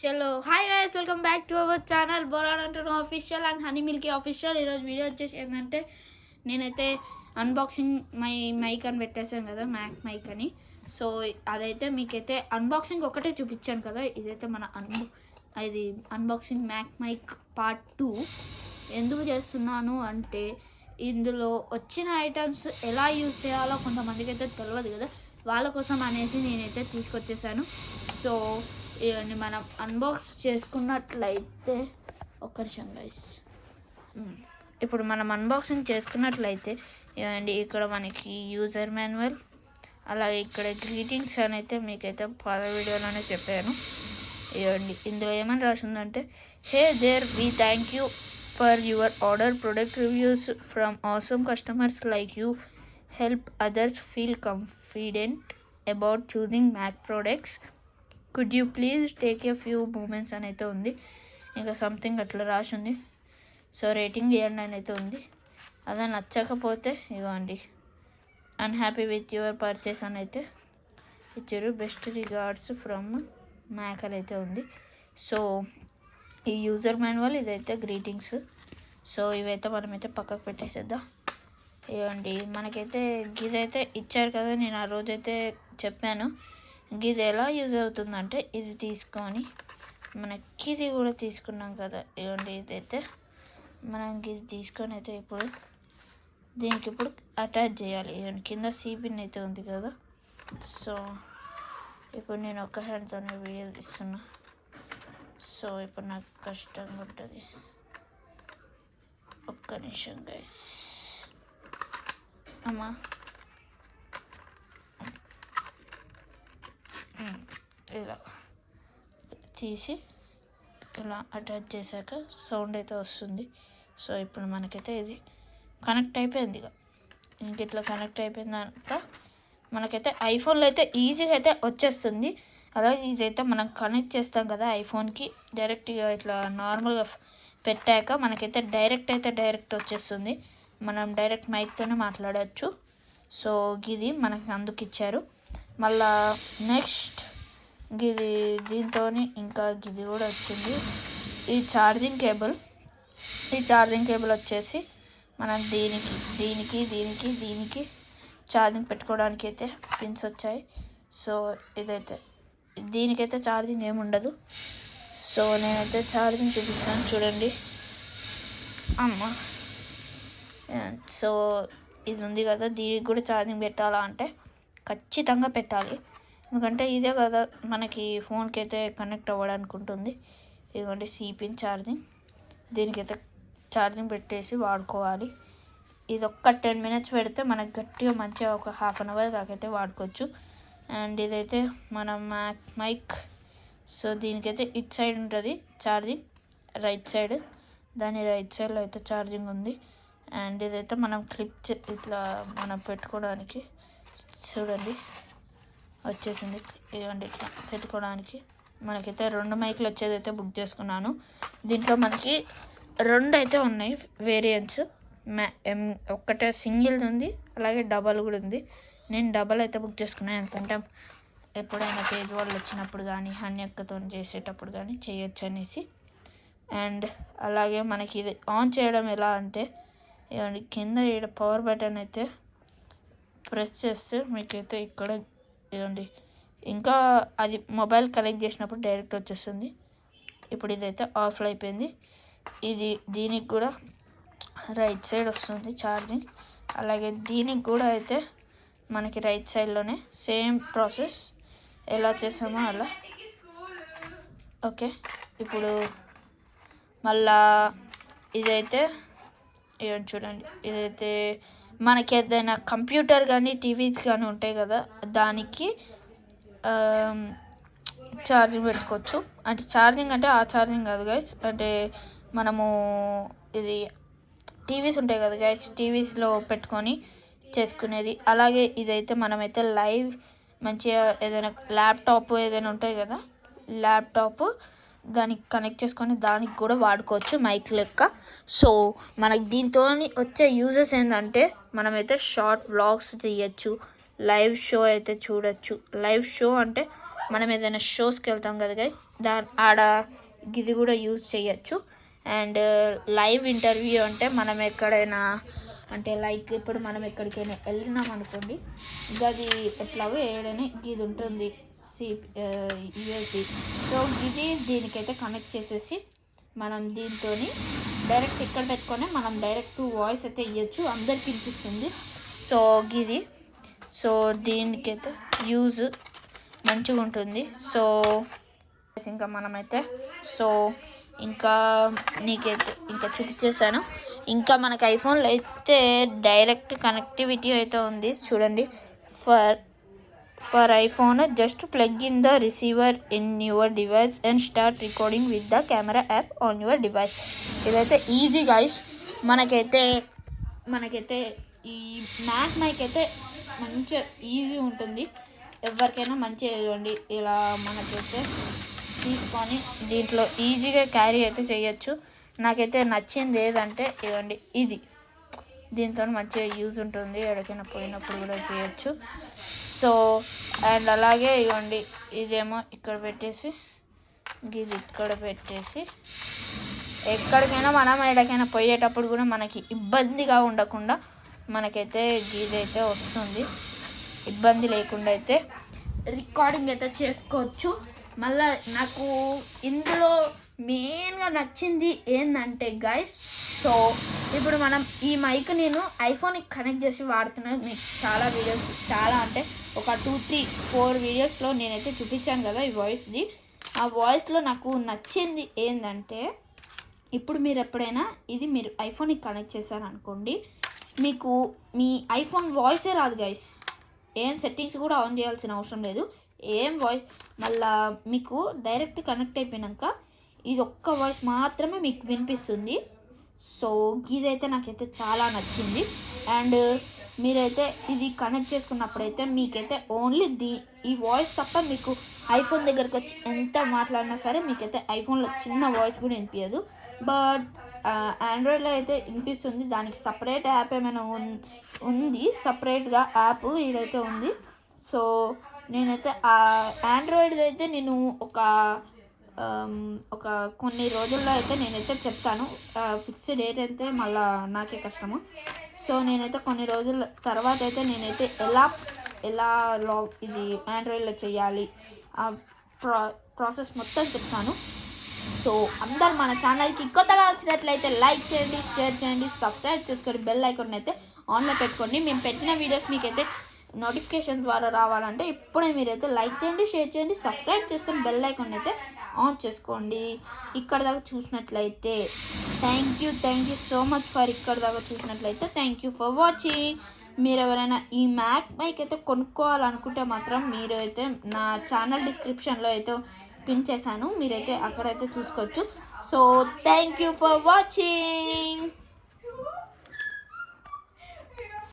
చలో hi guys, welcome back to our channel బోరాన్ అంటూ official and honey milky official. ఈరోజు వీడియో వచ్చేసి ఏంటంటే నేనైతే అన్బాక్సింగ్ మైక్ అని పెట్టేసాను కదా, మ్యాక్ మైక్ అని. సో అదైతే మీకైతే అన్బాక్సింగ్ ఒకటే చూపించాను కదా, ఇదైతే మన ఇది అన్బాక్సింగ్ మ్యాక్ మైక్ పార్ట్ 2. ఎందుకు చేస్తున్నాను అంటే ఇందులో వచ్చిన ఐటమ్స్ ఎలా యూజ్ చేయాలో కొంతమందికి అయితే తెలియదు కదా, వాళ్ళ కోసం అనేసి నేనైతే తీసుకొచ్చేసాను. సో ఇవన్నీ మనం అన్బాక్స్ చేసుకున్నట్లయితే ఒక్క నిమిషం గైస్. ఇప్పుడు మనం అన్బాక్సింగ్ చేసుకున్నట్లయితే ఇవ్వండి, ఇక్కడ మనకి యూజర్ మాన్యువల్, అలాగే ఇక్కడ గ్రీటింగ్స్ అని అయితే మీకైతే పాత వీడియోలోనే చెప్పాను. ఇవ్వండి, ఇందులో ఏమని రాసిందంటే, hey there, we thank you for your order, product reviews from awesome customers like you help others feel confident about choosing Mac products. Could you please take a few moments అని అయితే ఉంది. ఇంకా సంథింగ్ అట్లా రాసి ఉంది. So rating ఇవ్వండి అని అయితే ఉంది. అదే నచ్చకపోతే ఇవ్వండి, అన్హ్యాపీ విత్ యువర్ పర్చేస్ అని అయితే ఇచ్చారు. బెస్ట్ రిగార్డ్స్ ఫ్రమ్ మ్యాక్ అని అయితే ఉంది. సో ఈ యూజర్ మాన్యువల్, ఇదైతే గ్రీటింగ్స్. సో ఇవైతే మనమైతే పక్కకు పెట్టేసేద్దాం. ఇవ్వండి, మనకైతే గిదైతే ఇచ్చారు కదా, నేను ఆ రోజైతే చెప్పాను ఇది ఎలా యూజ్ అవుతుందంటే, ఇది తీసుకొని మనకి ఇది కూడా తీసుకున్నాం కదా, ఇవ్వండి ఇదైతే మనం ఇది తీసుకొని అయితే ఇప్పుడు దీనికి ఇప్పుడు అటాచ్ చేయాలి. ఇవ్వండి, కింద సీపిన్ అయితే ఉంది కదా. సో ఇప్పుడు నేను ఒక్క హ్యాండ్తోనే వీడియో తీస్తున్నా. సో ఇప్పుడు నాకు కష్టంగా ఉంటుంది. ఒక్క నిమిషం గైస్. అమ్మా ఇలా తీసి ఇలా అటాచ్ చేశాక సౌండ్ అయితే వస్తుంది. సో ఇప్పుడు మనకైతే ఇది కనెక్ట్ అయిపోయింది. ఇంక ఇట్లా కనెక్ట్ అయిపోయిందంట మనకైతే ఐఫోన్లో అయితే ఈజీగా అయితే వచ్చేస్తుంది. అలాగే ఇదైతే మనం కనెక్ట్ చేస్తాం కదా ఐఫోన్కి, డైరెక్ట్గా ఇట్లా నార్మల్గా పెట్టాక మనకైతే డైరెక్ట్ వచ్చేస్తుంది. మనం డైరెక్ట్ మైక్తోనే మాట్లాడవచ్చు. సో ఇది మనకి అందుకు ఇచ్చారు. మళ్ళా నెక్స్ట్ ఇది దీంతో ఇంకా ఇది కూడా వచ్చింది, ఈ ఛార్జింగ్ కేబుల్. ఈ ఛార్జింగ్ కేబుల్ వచ్చేసి మనం దీనికి ఛార్జింగ్ పెట్టుకోవడానికి అయితే పిన్స్ వచ్చాయి. సో ఇదైతే దీనికైతే ఛార్జింగ్ ఏమి ఉండదు. సో నేనైతే ఛార్జింగ్ చూపిస్తాను చూడండి. అమ్మ, సో ఇది ఉంది కదా, దీనికి కూడా ఛార్జింగ్ పెట్టాలా అంటే ఖచ్చితంగా పెట్టాలి. ఎందుకంటే ఇదే కదా మనకి ఫోన్కి అయితే కనెక్ట్ అవ్వడానికి ఉంటుంది. ఇదిగోండి సిపిన్ ఛార్జింగ్, దీనికైతే ఛార్జింగ్ పెట్టేసి వాడుకోవాలి. ఇది ఒక్క 10 minutes పెడితే మనకు గట్టిగా మంచిగా ఒక 1/2 hour దాకైతే వాడుకోవచ్చు. అండ్ ఇదైతే మన మైక్. సో దీనికైతే ఇట్ సైడ్ ఉంటుంది ఛార్జింగ్, రైట్ సైడ్, దాని రైట్ సైడ్లో అయితే ఛార్జింగ్ ఉంది. అండ్ ఇదైతే మనం క్లిప్ ఇట్లా మనం పెట్టుకోవడానికి చూడండి వచ్చేసింది. ఇవ్వండి, ఇట్లా పెట్టుకోవడానికి మనకైతే 2 మైకులు వచ్చేదైతే బుక్ చేసుకున్నాను. దీంట్లో మనకి 2 అయితే ఉన్నాయి వేరియంట్స్. ఒక్కటే సింగిల్ ఉంది, అలాగే డబల్ కూడా ఉంది. నేను డబల్ అయితే బుక్ చేసుకున్నాను, ఎందుకంటే ఎప్పుడైనా తేజ్ వాళ్ళు వచ్చినప్పుడు కానీ హనీ అక్కతో చేసేటప్పుడు కానీ చేయొచ్చు అనేసి. అండ్ అలాగే మనకి ఇది ఆన్ చేయడం ఎలా అంటే, ఇవ్వండి కింద ఇక్కడ పవర్ బటన్ అయితే ప్రెస్ చేస్తే మీకైతే ఇక్కడ ఇవ్వండి, ఇంకా అది మొబైల్ కనెక్ట్ చేసినప్పుడు డైరెక్ట్ వచ్చేస్తుంది. ఇప్పుడు ఇదైతే ఆఫ్లో అయిపోయింది. దీనికి కూడా రైట్ సైడ్ వస్తుంది ఛార్జింగ్, అలాగే దీనికి కూడా అయితే మనకి రైట్ సైడ్లోనే సేమ్ ప్రాసెస్ ఎలా చేసామో అలా. ఓకే, ఇప్పుడు మళ్ళా ఇదైతే ఇవ్వండి చూడండి, ఇదైతే మనకి ఏదైనా కంప్యూటర్ కానీ టీవీస్ కానీ ఉంటాయి కదా, దానికి ఛార్జింగ్ పెట్టుకోవచ్చు. అంటే ఛార్జింగ్ అంటే ఆ ఛార్జింగ్ కాదు గైస్, అంటే మనము ఇది టీవీస్ ఉంటాయి కదా గైస్, టీవీస్లో పెట్టుకొని చేసుకునేది. అలాగే ఇదైతే మనమైతే లైవ్ మంచిగా ఏదైనా ల్యాప్టాప్ ఏదైనా ఉంటాయి కదా, ల్యాప్టాప్ దానికి కనెక్ట్ చేసుకొని దానికి కూడా వాడుకోవచ్చు మైక్ లెక్క. సో మనకి దీంతో వచ్చే యూజెస్ ఏంటంటే, మనమైతే షార్ట్ వ్లాగ్స్ తీయచ్చు, లైవ్ షో అయితే చూడొచ్చు. లైవ్ షో అంటే మనం ఏదైనా షోస్కి వెళ్తాం కదా గైస్, ఆడ ఇది కూడా యూజ్ చేయొచ్చు. అండ్ లైవ్ ఇంటర్వ్యూ అంటే మనం ఎక్కడైనా అంటే లైక్ ఇప్పుడు మనం ఎక్కడికైనా వెళ్ళినాం అనుకోండి, అది ఎట్లాగో ఏడైనా ఇది ఉంటుంది యూఎస్బి. సో ఇది దీనికైతే కనెక్ట్ చేసేసి మనం దీంతో డైరెక్ట్ ఇక్కడ పెట్టుకొని మనం డైరెక్ట్ వాయిస్ అయితే ఇవ్వచ్చు, అందరికి వినిపిస్తుంది. సో ఇది సో దీనికైతే యూజ్ మంచిగా ఉంటుంది. సో ఇంకా మనమైతే ఇంకా నీకైతే ఇంకా చూపించేసాను. ఇంకా మనకి ఐఫోన్లో అయితే డైరెక్ట్ కనెక్టివిటీ అయితే ఉంది చూడండి. For iPhone just plug in the receiver in your device and start recording with the camera app on your device. ఇదైతే ఈజీ గైస్. మనకైతే ఈ మ్యాక్ మైక్ అయితే మంచిగా ఈజీ ఉంటుంది, ఎవరికైనా మంచిగా ఇవ్వండి. ఇలా మనకైతే తీసుకొని దీంట్లో ఈజీగా క్యారీ అయితే చేయొచ్చు. నాకైతే నచ్చింది ఏదంటే ఇవ్వండి ఇది, దీంతో మంచిగా యూజ్ ఉంటుంది, ఎక్కడికైనా పోయినప్పుడు కూడా చేయొచ్చు. సో అండ్ అలాగే ఇవ్వండి ఇదేమో ఇక్కడ పెట్టేసి ఇది ఇక్కడ పెట్టేసి ఎక్కడికైనా మనం ఎక్కడికైనా పోయేటప్పుడు కూడా మనకి ఇబ్బందిగా ఉండకుండా మనకైతే గీదైతే వస్తుంది, ఇబ్బంది లేకుండా అయితే రికార్డింగ్ అయితే చేసుకోవచ్చు. మళ్ళీ నాకు ఇందులో మెయిన్గా నచ్చింది ఏంటంటే గైస్, సో ఇప్పుడు మనం ఈ మైక్ నేను ఐఫోన్కి కనెక్ట్ చేసి వాడుతున్నాను. మీకు చాలా అంటే ఒక 2-3-4 వీడియోస్లో నేనైతే చూపించాను కదా ఈ వాయిస్ది. ఆ వాయిస్లో నాకు నచ్చింది ఏంటంటే, ఇప్పుడు మీరు ఎప్పుడైనా మీరు ఐఫోన్కి కనెక్ట్ చేశారనుకోండి, మీకు మీ ఐఫోన్ వాయిసే రాదు గైస్. ఏం సెట్టింగ్స్ కూడా ఆన్ చేయాల్సిన అవసరం లేదు, ఏం వాయిస్. మళ్ళీ మీకు డైరెక్ట్ కనెక్ట్ అయిపోయాక ఇది ఒక్క వాయిస్ మాత్రమే మీకు వినిపిస్తుంది. సో ఇదైతే నాకైతే చాలా నచ్చింది. అండ్ మీరైతే ఇది కనెక్ట్ చేసుకున్నప్పుడైతే మీకైతే ఓన్లీ ఈ వాయిస్ తప్ప మీకు ఐఫోన్ దగ్గరకు వచ్చి ఎంత మాట్లాడినా సరే మీకైతే ఐఫోన్లో చిన్న వాయిస్ కూడా వినిపించదు. బట్ ఆండ్రాయిడ్లో అయితే వినిపిస్తుంది. దానికి సపరేట్ యాప్ ఏమైనా ఉంది, సపరేట్గా యాప్ ఇదైతే ఉంది. సో నేనైతే ఆ ఆండ్రాయిడ్ది అయితే నేను ఒక కొన్ని రోజుల్లో అయితే నేనైతే చెప్తాను. ఫిక్స్డ్ డేట్ అయితే మళ్ళీ నాకే కష్టము. సో నేనైతే కొన్ని రోజుల తర్వాత అయితే నేనైతే ఎలా ఇది ఆండ్రాయిడ్లో చేయాలి ఆ ప్రాసెస్ మొత్తం చెప్తాను. సో అందరు మన ఛానల్కి కొత్తగా వచ్చినట్లయితే లైక్ చేయండి, షేర్ చేయండి, సబ్స్క్రైబ్ చేసుకోండి, బెల్ ఐకాన్ అయితే ఆన్లో పెట్టుకోండి. మేము పెట్టిన వీడియోస్ మీకైతే నోటిఫికేషన్ ద్వారా రావాలంటే ఇప్పుడే మీరైతే లైక్ చేయండి, షేర్ చేయండి, సబ్స్క్రైబ్ చేసుకొని బెల్ ఐకాన్ అయితే ఆన్ చేసుకోండి. ఇక్కడ దాకా చూసినట్లయితే thank you so much for ఇక్కడ దాకా చూసినట్లయితే థ్యాంక్ యూ ఫర్ వాచింగ్. మీరు ఎవరైనా ఈ మ్యాక్ మైక్ అయితే కొనుక్కోవాలనుకుంటే మాత్రం మీరు అయితే నా ఛానల్ డిస్క్రిప్షన్లో అయితే పిన్ చేశాను, మీరైతే అక్కడైతే చూసుకోవచ్చు. So thank you for watching.